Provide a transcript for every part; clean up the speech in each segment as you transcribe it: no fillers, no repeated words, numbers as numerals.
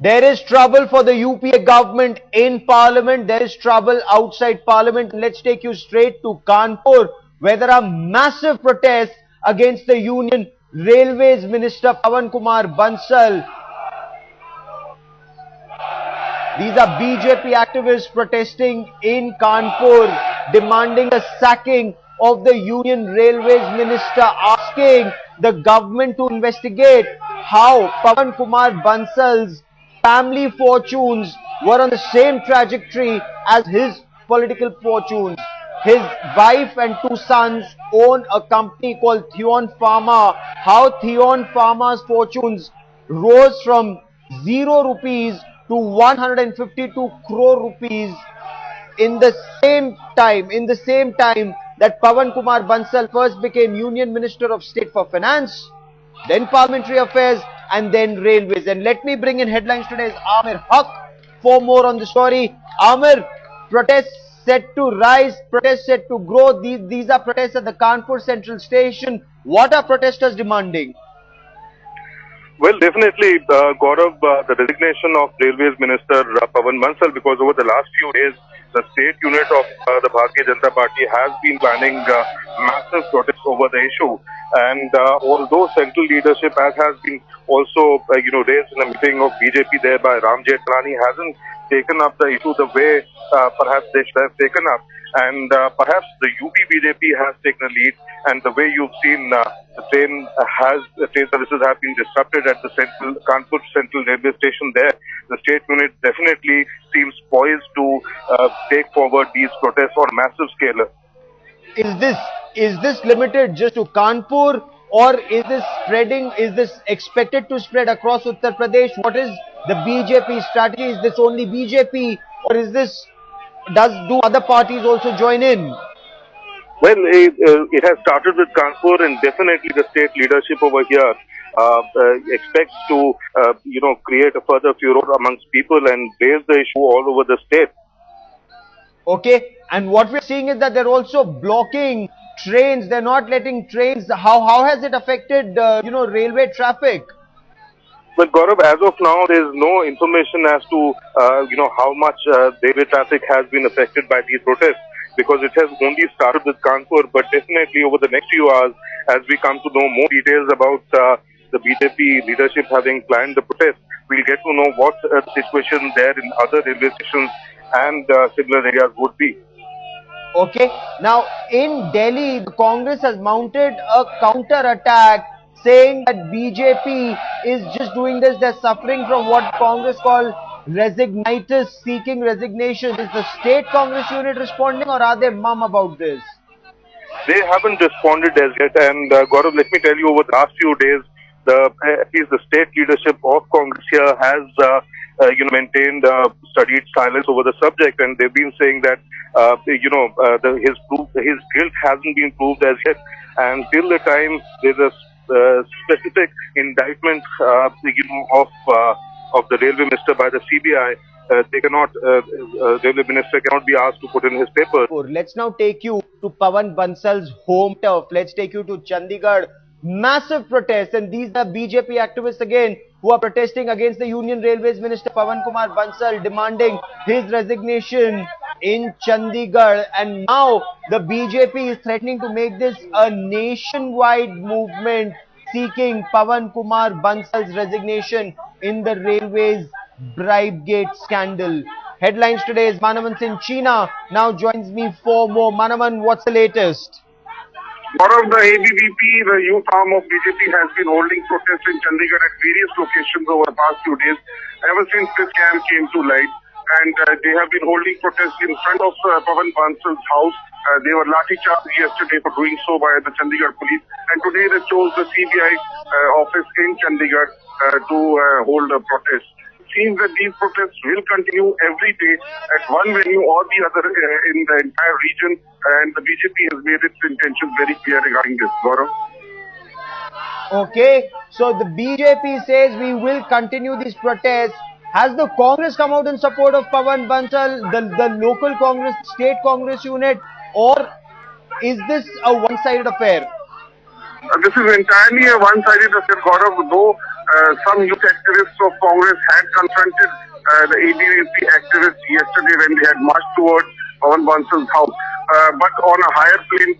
There is trouble for the UPA government in Parliament. There is trouble outside Parliament. Let's take you straight to Kanpur, where there are massive protests against the Union Railways Minister Pawan Kumar Bansal. These are BJP activists protesting in Kanpur, demanding the sacking of the Union Railways Minister, asking the government to investigate how Pawan Kumar Bansal's family fortunes were on the same trajectory as his political fortunes. His wife and two sons own a company called Theon Pharma. How Theon Pharma's fortunes rose from 0 rupees to 152 crore rupees in the same time that Pawan Kumar Bansal first became Union Minister of State for Finance, then Parliamentary Affairs, and then Railways. And let me bring in headlines today's Amir Haq for more on the story. Amir, protests set to rise, protests set to grow. These are protests at the Kanpur Central Station. What are protesters demanding? Well, definitely, Gaurav, the resignation of Railways Minister Pawan Bansal, because over the last few days, the state unit of the Bharatiya Janata Party has been planning massive protests over the issue. And although central leadership, as has been also, raised in a meeting of BJP there by Ram Jethmalani, hasn't taken up the issue the way perhaps they should have taken up. And perhaps the UP BJP has taken a lead, and the way you've seen the train services have been disrupted at the Kanpur Central Railway Station there. The state unit definitely seems poised to take forward these protests on a massive scale. Is this limited just to Kanpur, or is this expected to spread across Uttar Pradesh? What is the BJP strategy? Is this only BJP, or is this do other parties also join in? Well, it has started with Kanpur, and definitely the state leadership over here expects to, create a further furor amongst people and raise the issue all over the state. Okay, and what we're seeing is that they're also blocking trains. They're not letting trains. How has it affected, railway traffic? But Gaurav, as of now, there is no information as to, how much railway traffic has been affected by these protests, because it has only started with Kanpur. But definitely over the next few hours, as we come to know more details about the BJP leadership having planned the protest, we'll get to know what the situation there in other railway stations and similar areas would be. Okay, now in Delhi, the Congress has mounted a counter-attack, saying that BJP is just doing this. They're suffering from what Congress call resignitis, seeking resignation. Is the state Congress unit responding, or are they mum about this? They haven't responded as yet. And Gaurav, let me tell you, over the last few days, at least the state leadership of Congress here has maintained studied silence over the subject, and they've been saying that his guilt hasn't been proved as yet, and till the time there's a specific indictment of the railway minister by the CBI, railway minister cannot be asked to put in his papers. Let's now take you to Pawan Bansal's home turf. Let's take you to Chandigarh. Massive protests, and these are BJP activists again who are protesting against the Union Railways Minister Pawan Kumar Bansal, demanding his resignation in Chandigarh. And now the BJP is threatening to make this a nationwide movement, seeking Pawan Kumar Bansal's resignation in the railways bribe gate scandal. Headlines today is Manaman Singh China now joins me for more. Manaman, what's the latest? One of the ABVP, the youth arm of BJP, has been holding protests in Chandigarh at various locations over the past few days, ever since this scam came to light. And they have been holding protests in front of Pawan Bansal's house. They were lathi charged yesterday for doing so by the Chandigarh police. And today they chose the CBI office in Chandigarh to hold a protest. It seems that these protests will continue every day at one venue or the other in the entire region. And the BJP has made its intentions very clear regarding this. Gaurav? Okay, so the BJP says we will continue these protests. Has the Congress come out in support of Pawan Bansal, the local Congress, state Congress unit, or is this a one-sided affair? This is entirely a one-sided affair, Gaurav, though Some youth activists of Congress had confronted the ABVP activists yesterday when they had marched towards Pawan Bansal's house. But on a higher plane,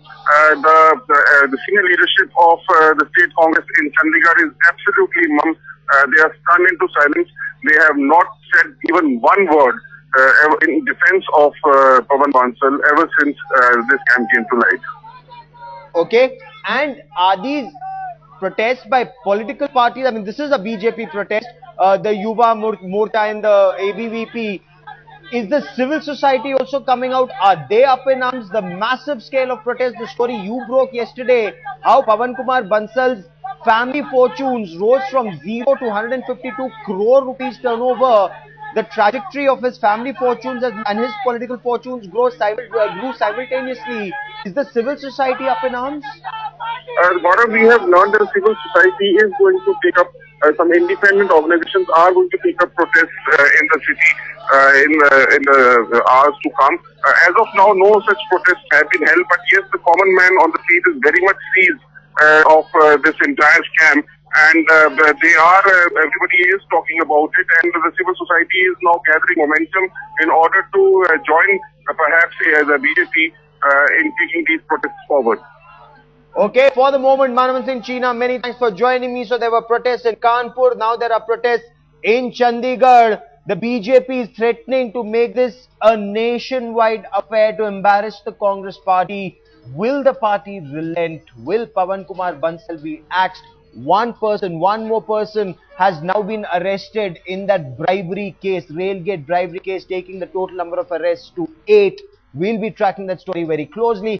the senior leadership of the state Congress in Chandigarh is absolutely mum. They are stunned into silence. They have not said even one word in defense of Pawan Bansal ever since this camp came to light. Okay, and are these protests by political parties? I mean, this is a BJP protest, the Yuva Morcha and the ABVP. Is the civil society also coming out? Are they up in arms? The massive scale of protest, the story you broke yesterday, how Pawan Kumar Bansal's family fortunes rose from 0 to 152 crore rupees turnover. The trajectory of his family fortunes and his political fortunes grew simultaneously. Is the civil society up in arms? Gaurav, we have learned that civil society is going to take up, some independent organizations are going to take up protests in the city in the hours to come. As of now, no such protests have been held, but yes, the common man on the street is very much seized of this entire scam. And everybody is talking about it, and the civil society is now gathering momentum in order to join perhaps the BJP in taking these protests forward. Okay, for the moment, Manavan Singh Cheena, many thanks for joining me. So there were protests in Kanpur, now there are protests in Chandigarh. The BJP is threatening to make this a nationwide affair to embarrass the Congress party. Will the party relent? Will Pawan Kumar Bansal be axed? One more person has now been arrested in that bribery case, Railgate bribery case, taking the total number of arrests to 8. We'll be tracking that story very closely.